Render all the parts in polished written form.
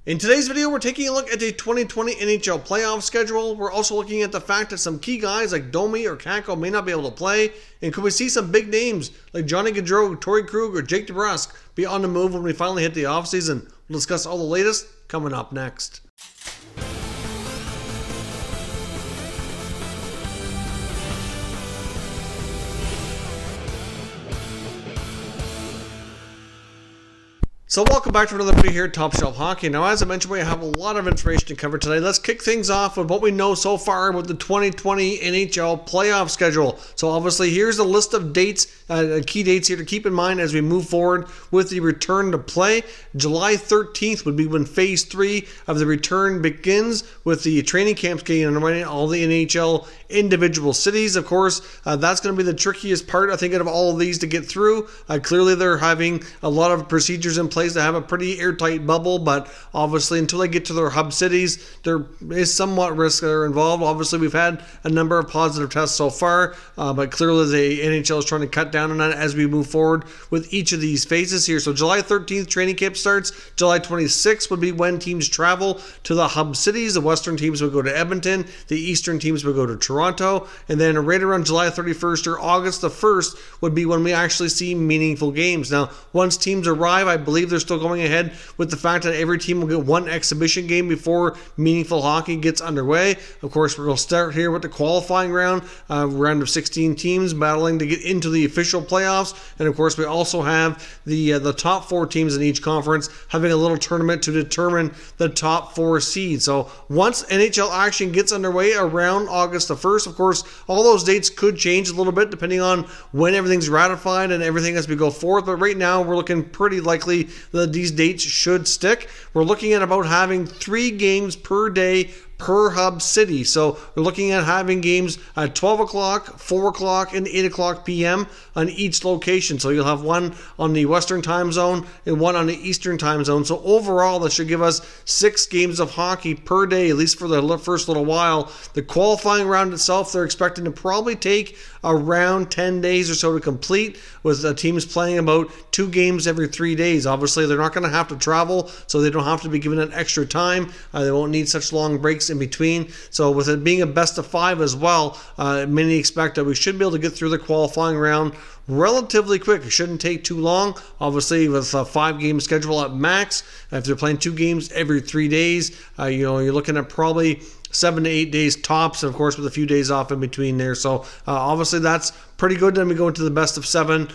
In today's video, we're taking a look at the 2020 NHL playoff schedule. We're also looking at the fact that some key guys like Domi or Kakko may not be able to play. And could we see some big names like Johnny Gaudreau, Torey Krug, or Jake Debrusk be on the move when we finally hit the offseason? We'll discuss all the latest coming up next. So welcome back to another video here at Top Shelf Hockey. Now, as I mentioned, we have a lot of information to cover today. Let's kick things off with what we know so far with the 2020 NHL playoff schedule. So obviously, here's a list of dates, key dates here to keep in mind as we move forward with the return to play. July 13th would be when Phase 3 of the return begins, with the training camps getting underway in all the NHL individual cities. Of course, that's going to be the trickiest part, I think, out of all of these to get through. Clearly, they're having a lot of procedures in place to have a pretty airtight bubble, but obviously until they get to their hub cities, there is somewhat risk that are involved. Obviously, we've had a number of positive tests so far, but clearly the NHL is trying to cut down on that as we move forward with each of these phases here. So July 13th, training camp starts. July 26th would be when teams travel to the hub cities. The Western teams would go to Edmonton. The Eastern teams would go to Toronto. And then right around July 31st or August the 1st would be when we actually see meaningful games. Now, once teams arrive, I believe they're still going ahead with the fact that every team will get one exhibition game before meaningful hockey gets underway. Of course, we're going to start here with the qualifying round, round of 16 teams battling to get into the official playoffs. And of course, we also have the top four teams in each conference having a little tournament to determine the top four seeds. So once NHL action gets underway around August the 1st, of course, all those dates could change a little bit depending on when everything's ratified and everything as we go forth. But right now, we're looking pretty likely that these dates should stick. We're looking at about having 3 games per day per hub city. So we're looking at having games at 12 o'clock, 4 o'clock, and 8 o'clock p.m. on each location. So you'll have one on the Western time zone and one on the Eastern time zone. So overall, that should give us 6 games of hockey per day, at least for the first little while. The qualifying round itself, they're expecting to probably take around 10 days or so to complete, with teams playing about 2 games every 3 days. Obviously, they're not going to have to travel, so they don't have to be given an extra time. They won't need such long breaks in between. So with it being a best of 5 as well, many expect that we should be able to get through the qualifying round relatively quick. It shouldn't take too long. Obviously, with a 5-game schedule at max, if they're playing 2 games every 3 days, you're looking at probably 7 to 8 days tops, and of course with a few days off in between there. So obviously that's pretty good. Then we go into the best of 7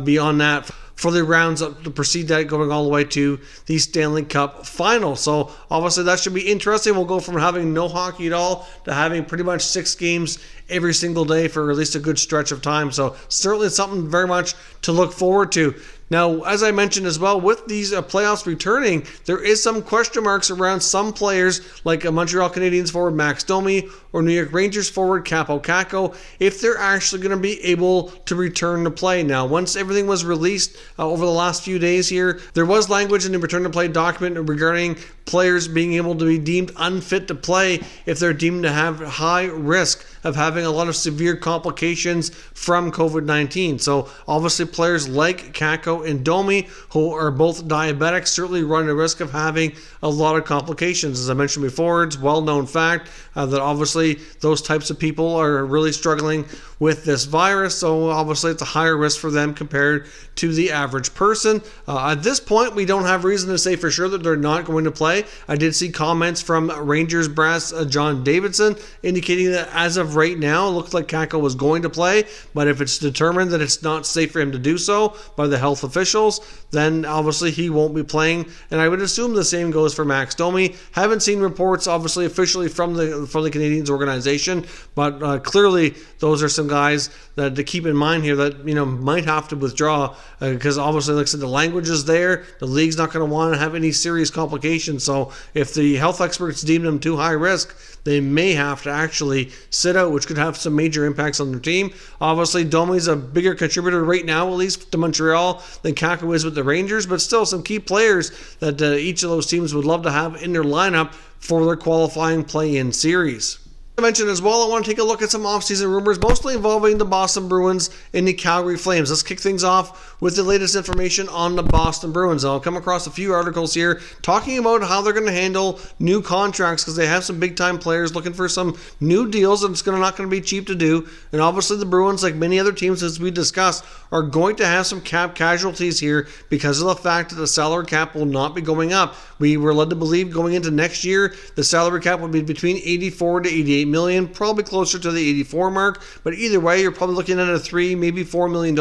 beyond that for the rounds up to proceed that, going all the way to the Stanley Cup final. So obviously that should be interesting. We'll go from having no hockey at all to having pretty much 6 games every single day for at least a good stretch of time. So certainly it's something very much to look forward to. Now, as I mentioned as well, with these playoffs returning, there is some question marks around some players like Montreal Canadiens forward Max Domi or New York Rangers forward Kakko, if they're actually going to be able to return to play. Now, once everything was released over the last few days here, there was language in the return to play document regarding players being able to be deemed unfit to play if they're deemed to have high risk of having a lot of severe complications from COVID-19. So obviously players like Kakko and Domi, who are both diabetics, certainly run the risk of having a lot of complications. As I mentioned before, it's a well-known fact that obviously those types of people are really struggling with this virus. So obviously it's a higher risk for them compared to the average person. At this point, we don't have reason to say for sure that they're not going to play. I did see comments from Rangers brass John Davidson indicating that as of right now, it looks like Kakko was going to play, but if it's determined that it's not safe for him to do so by the health officials, then obviously he won't be playing. And I would assume the same goes for Max Domi. Haven't seen reports obviously officially from the Canadiens organization, but clearly those are some guys that to keep in mind here that might have to withdraw because obviously, like I said, the language is there. The league's not going to want to have any serious complications. So if the health experts deem them too high risk, they may have to actually sit out, which could have some major impacts on their team. Obviously, Domi's a bigger contributor right now, at least to Montreal, than Kakko is with the Rangers, but still some key players that each of those teams would love to have in their lineup for their qualifying play-in series. I mentioned as well, I want to take a look at some offseason rumors, mostly involving the Boston Bruins and the Calgary Flames. Let's kick things off with the latest information on the Boston Bruins. I'll come across a few articles here talking about how they're going to handle new contracts because they have some big-time players looking for some new deals, and it's not going to be cheap to do. And obviously the Bruins, like many other teams as we discussed, are going to have some cap casualties here because of the fact that the salary cap will not be going up. We were led to believe going into next year, the salary cap will be between 84 to 88 million, probably closer to the 84 mark, but either way, you're probably looking at a $3, maybe $4 million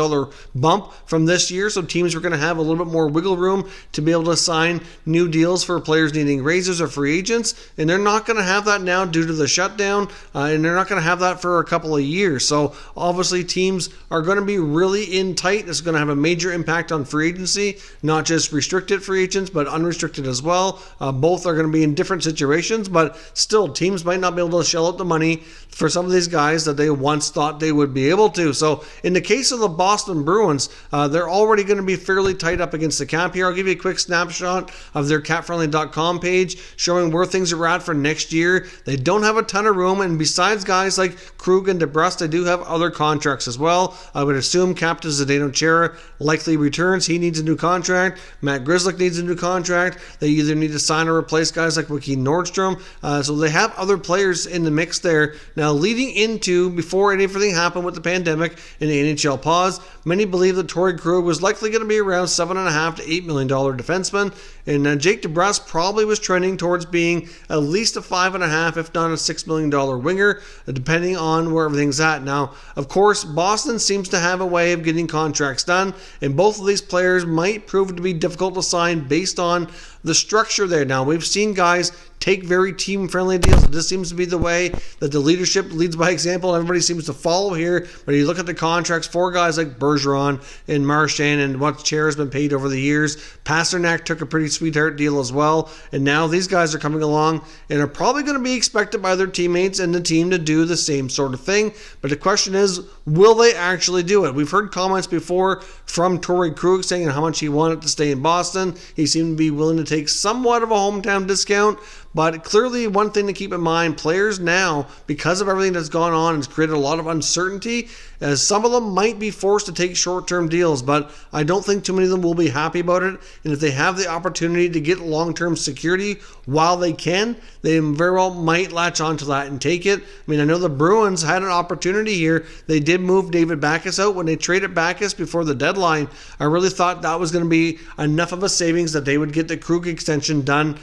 bump from this year, so teams are going to have a little bit more wiggle room to be able to sign new deals for players needing raises or free agents, and they're not going to have that now due to the shutdown, and they're not going to have that for a couple of years, so obviously teams are going to be really in tight. It's going to have a major impact on free agency, not just restricted free agents, but unrestricted as well. Both are going to be in different situations, but still, teams might not be able to shell out the money for some of these guys that they once thought they would be able to. So in the case of the Boston Bruins, they're already going to be fairly tight up against the cap here. I'll give you a quick snapshot of their capfriendly.com page showing where things are at for next year. They don't have a ton of room, and besides guys like Krug and Debrusk, they do have other contracts as well. I would assume Captain Zdeno Chara likely returns. He needs a new contract. Matt Grzelcyk needs a new contract. They either need to sign or replace guys like Wiki Nordstrom. So they have other players in the mix there. Now, leading into, before anything happened with the pandemic and the NHL pause, many believe that Torey Krug was likely going to be around $7.5 to $8 million defenseman, and Jake Debrusk probably was trending towards being at least a $5.5, if not a $6 million winger, depending on where everything's at. Now, of course, Boston seems to have a way of getting contracts done, and both of these players might prove to be difficult to sign based on the structure there. Now, we've seen guys take very team-friendly deals. This seems to be the way that the leadership leads by example. Everybody seems to follow here. But you look at the contracts for guys like Bergeron and Marchand and what Chara has been paid over the years. Pasternak took a pretty sweetheart deal as well. And now these guys are coming along and are probably going to be expected by their teammates and the team to do the same sort of thing. But the question is, will they actually do it? We've heard comments before from Torey Krug saying how much he wanted to stay in Boston. He seemed to be willing to take somewhat of a hometown discount. But clearly, one thing to keep in mind, players now, because of everything that's gone on, has created a lot of uncertainty, as some of them might be forced to take short-term deals, but I don't think too many of them will be happy about it. And if they have the opportunity to get long-term security while they can, they very well might latch onto that and take it. I mean, I know the Bruins had an opportunity here. They did move David Backes out. When they traded Backes before the deadline, I really thought that was going to be enough of a savings that they would get the Krug extension done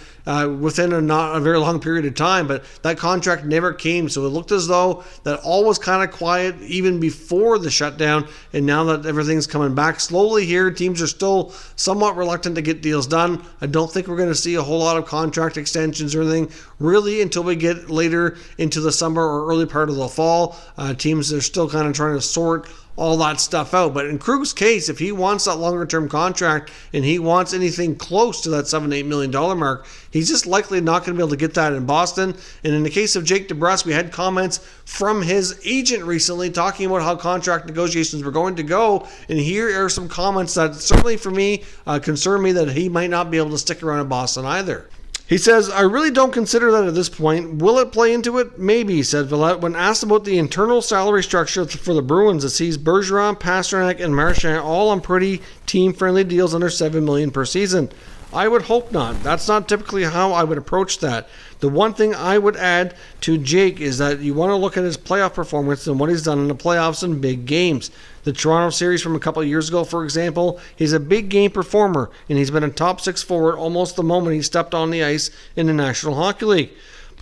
within not a very long period of time, but that contract never came, so it looked as though that all was kind of quiet even before the shutdown, and now that everything's coming back slowly here, teams are still somewhat reluctant to get deals done. I don't think we're going to see a whole lot of contract extensions or anything really until we get later into the summer or early part of the fall. Teams are still kind of trying to sort all that stuff out. But in Krug's case, if he wants that longer term contract and he wants anything close to that $7-8 million mark, he's just likely not going to be able to get that in Boston. And in the case of Jake Debrusk, we had comments from his agent recently talking about how contract negotiations were going to go. And here are some comments that certainly for me concern me that he might not be able to stick around in Boston either. He says, I really don't consider that at this point. Will it play into it? Maybe, said Villette. When asked about the internal salary structure for the Bruins, it sees Bergeron, Pasternak, and Marchand all on pretty team-friendly deals under $7 million per season. I would hope not. That's not typically how I would approach that. The one thing I would add to Jake is that you want to look at his playoff performance and what he's done in the playoffs and big games. The Toronto series from a couple of years ago, for example, he's a big game performer, and he's been a top six forward almost the moment he stepped on the ice in the National Hockey League.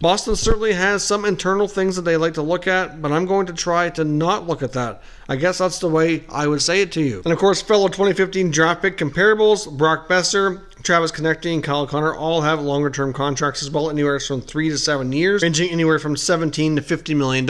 Boston certainly has some internal things that they like to look at, but I'm going to try to not look at that. I guess that's the way I would say it to you. And of course, fellow 2015 draft pick comparables, Brock Besser, Travis Konecny, and Kyle Connor all have longer-term contracts as well, anywhere from 3 to 7 years, ranging anywhere from $17 to $50 million.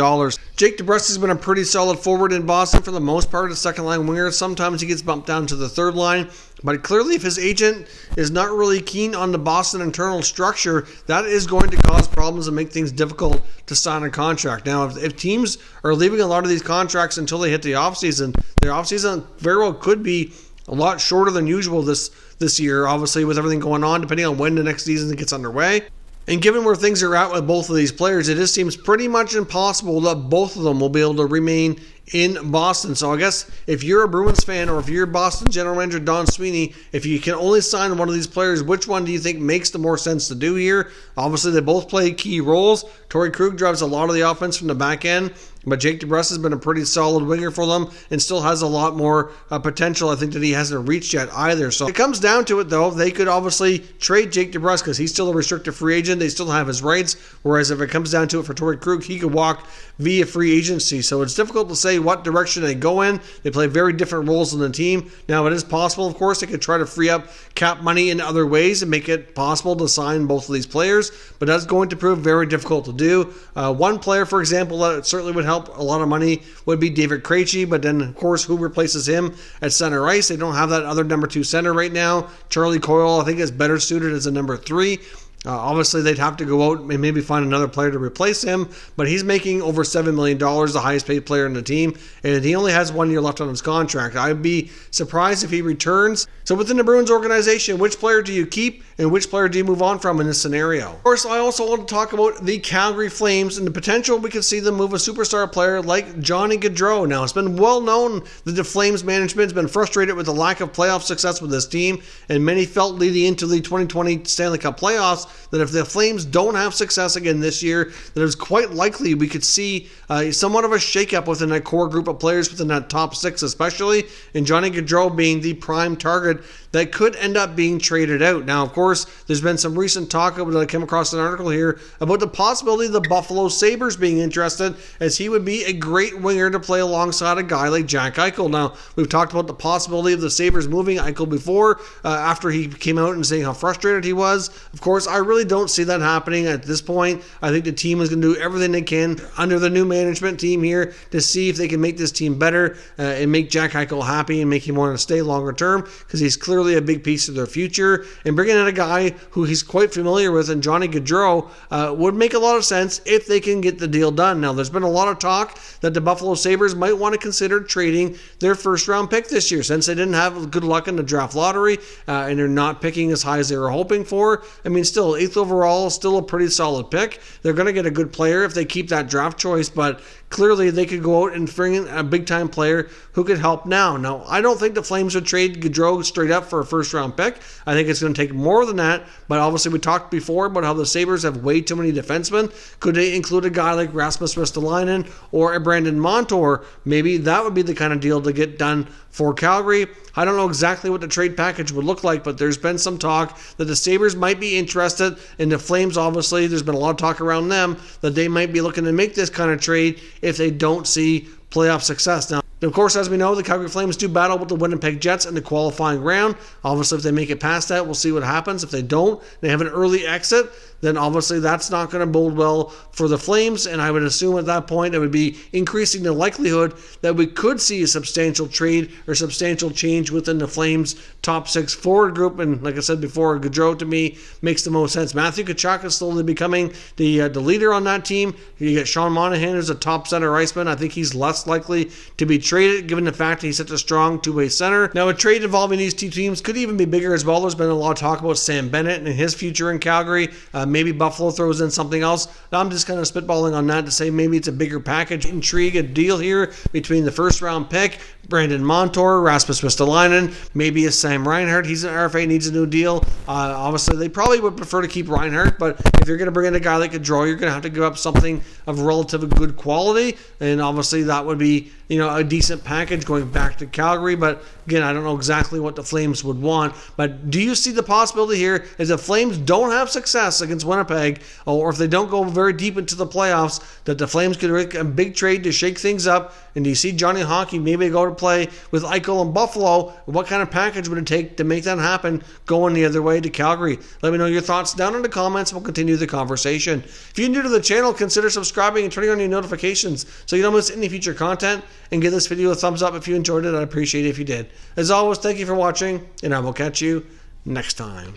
Jake Debrusk has been a pretty solid forward in Boston for the most part, a second-line winger. Sometimes he gets bumped down to the third line, but clearly if his agent is not really keen on the Boston internal structure, that is going to cause problems and make things difficult to sign a contract. Now, if teams are leaving a lot of these contracts until they hit the offseason, their offseason very well could be a lot shorter than usual this year, obviously with everything going on, depending on when the next season gets underway. And given where things are at with both of these players, it just seems pretty much impossible that both of them will be able to remain in Boston. So I guess if you're a Bruins fan or if you're Boston general manager Don Sweeney, if you can only sign one of these players, which one do you think makes the more sense to do here? Obviously, they both play key roles. Torey Krug drives a lot of the offense from the back end, but Jake Debrusk has been a pretty solid winger for them and still has a lot more potential, I think, that he hasn't reached yet either. So it comes down to it, though. They could obviously trade Jake Debrusk because he's still a restricted free agent. They still have his rights, whereas if it comes down to it for Torey Krug, he could walk via free agency. So it's difficult to say what direction they go in. They play very different roles in the team. Now, it is possible, of course, they could try to free up cap money in other ways and make it possible to sign both of these players, but that's going to prove very difficult to do. One player, for example, that certainly would help a lot of money would be David Krejci, but then, of course, who replaces him at center ice? They don't have that other number 2 center right now. Charlie Coyle, I think, is better suited as a number 3. Obviously, they'd have to go out and maybe find another player to replace him, but he's making over $7 million, the highest paid player in the team, and he only has 1 year left on his contract. I'd be surprised if he returns. So within the Bruins organization, which player do you keep and which player do you move on from in this scenario? Of course, I also want to talk about the Calgary Flames and the potential we could see them move a superstar player like Johnny Gaudreau. Now, it's been well known that the Flames management has been frustrated with the lack of playoff success with this team, and many felt leading into the 2020 Stanley Cup playoffs that if the Flames don't have success again this year, that it's quite likely we could see somewhat of a shakeup within that core group of players within that top 6 especially, and Johnny Gaudreau being the prime target that could end up being traded out. Now, of course, there's been some recent talk that I came across an article here about the possibility of the Buffalo Sabres being interested, as he would be a great winger to play alongside a guy like Jack Eichel. Now, we've talked about the possibility of the Sabres moving Eichel before, after he came out and saying how frustrated he was. Of course, I really don't see that happening at this point. I think the team is going to do everything they can under the new management team here to see if they can make this team better and make Jack Eichel happy and make him want to stay longer term, because he's clearly a big piece of their future. And bringing in a guy who he's quite familiar with in Johnny Gaudreau would make a lot of sense if they can get the deal done. Now, there's been a lot of talk that the Buffalo Sabres might want to consider trading their first round pick this year, since they didn't have good luck in the draft lottery and they're not picking as high as they were hoping for. I mean, still, 8th overall is still a pretty solid pick. They're going to get a good player if they keep that draft choice, but clearly they could go out and bring in a big-time player who could help now. Now, I don't think the Flames would trade Gaudreau straight up for a first-round pick. I think it's going to take more than that, but obviously we talked before about how the Sabres have way too many defensemen. Could they include a guy like Rasmus Ristolainen or a Brandon Montour? Maybe that would be the kind of deal to get done for Calgary. I don't know exactly what the trade package would look like, but there's been some talk that the Sabres might be interested, and the Flames, obviously, there's been a lot of talk around them that they might be looking to make this kind of trade if they don't see playoff success. Now, of course, as we know, the Calgary Flames do battle with the Winnipeg Jets in the qualifying round. Obviously, if they make it past that, we'll see what happens. If they don't, they have an early exit, then obviously that's not going to bode well for the Flames, and I would assume at that point it would be increasing the likelihood that we could see a substantial trade or substantial change within the Flames' top 6 forward group. And like I said before, Gaudreau to me makes the most sense. Matthew Tkachuk is slowly becoming the leader on that team. You get Sean Monahan as a top center iceman. I think he's less likely to be traded given the fact that he's such a strong two-way center. Now, a trade involving these two teams could even be bigger as well. There's been a lot of talk about Sam Bennett and his future in Calgary. Maybe Buffalo throws in something else. I'm just kind of spitballing on that to say maybe it's a bigger package, intrigue, a deal here between the first round pick, Brandon Montour, Rasmus Ristolainen, maybe a Sam Reinhart. He's an RFA, needs a new deal. Obviously, they probably would prefer to keep Reinhart, but if you're going to bring in a guy like Gaudreau, you're going to have to give up something of relatively good quality, and obviously that would be a decent package going back to Calgary. But again, I don't know exactly what the Flames would want. But do you see the possibility here is if Flames don't have success against Winnipeg, or if they don't go very deep into the playoffs, that the Flames could make a big trade to shake things up? And do you see Johnny Hockey maybe go to play with Eichel and Buffalo? What kind of package would it take to make that happen going the other way to Calgary? Let me know your thoughts down in the comments. We'll continue the conversation. If you're new to the channel, consider subscribing and turning on your notifications so you don't miss any future content. And give this video a thumbs up if you enjoyed it. I'd appreciate it if you did. As always, thank you for watching, and I will catch you next time.